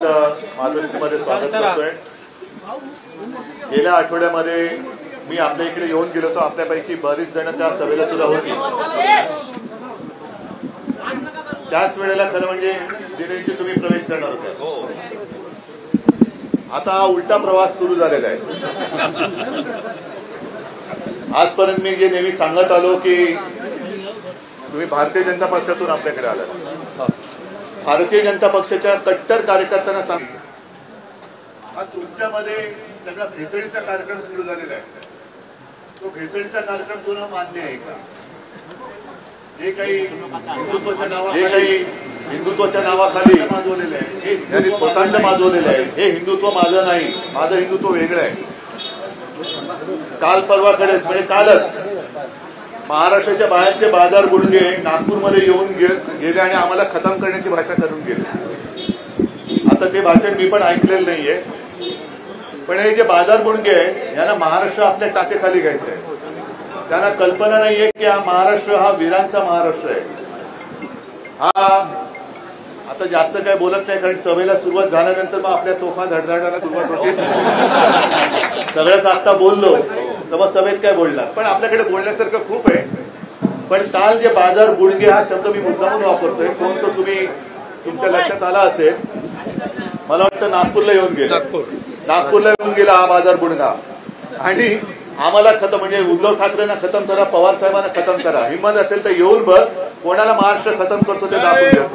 मातोश्रीमध्ये स्वागत करतोय। गेल्या आठवड्यामध्ये मी आपल्या इकडे येऊन गेलो होतो। आपल्यापैकी बरीच जण त्या सभेला सुद्धा होती। त्याच वेळेला खरं म्हणजे दिनेशजी तुम्ही प्रवेश करणार होता। आता उलटा प्रवास सुरू झालेला आहे। आजपर्यंत मी जे नेहमी सांगत आलो की तुम्ही भारतीय जनता पक्षातून आपल्याकडे आलात। भारतीय जनता पक्षाच्या कट्टर कार्यकर्त्यांना सांगितलं, तुमच्यामध्ये सगळा भेसळीचा कार्यक्रम सुरू झालेला आहे। तो भेसळीचा कार्यक्रम तुला मान्य आहे का? जे काही हिंदुत्वाच्या नावाखाली माजवलेलं आहे, हे स्वतंत्र माजवलेलं आहे, हे हिंदुत्व माझं नाही, माझं हिंदुत्व वेगळं आहे। काल परवाकडेच म्हणजे कालच महाराष्ट्राच्या बाहेरचे बाजार गुंडे नागपूरमध्ये येऊन गेले आणि आम्हाला खतम करण्याची भाषा करून गेले। आता ते भाषण मी पण ऐकलेलं नाहीये, पण हे जे बाजार गुंडे आहे यांना महाराष्ट्र आपल्या टाचेखाली घ्यायचं आहे। त्यांना कल्पना नाहीये की हा महाराष्ट्र हा वीरांचा महाराष्ट्र आहे। हा आता जास्त काय बोलत नाही, कारण सभेला सुरुवात झाल्यानंतर मग आपल्या तोफा धडधडायला सुरुवात होते। सगळ्याच आता बोललो तर मग सभेत काय बोलणार, पण आपल्याकडे बोलण्यासारखं खूप आहे। पण काल जे बाजार गुडघे हा शब्द मी मुद्दामून वापरतोय, कोणतं तुम्ही तुमच्या लक्षात आला असेल, मला वाटतं नागपूरला येऊन गेला हा बाजार गुडघा। आणि आम्हाला खतम म्हणजे उद्धव ठाकरेंना खतम करा, पवार साहेबांना खतम करा। हिंमत असेल तर येऊन बघ कोणाला महाराष्ट्र खतम करतो ते दाखवून देतो।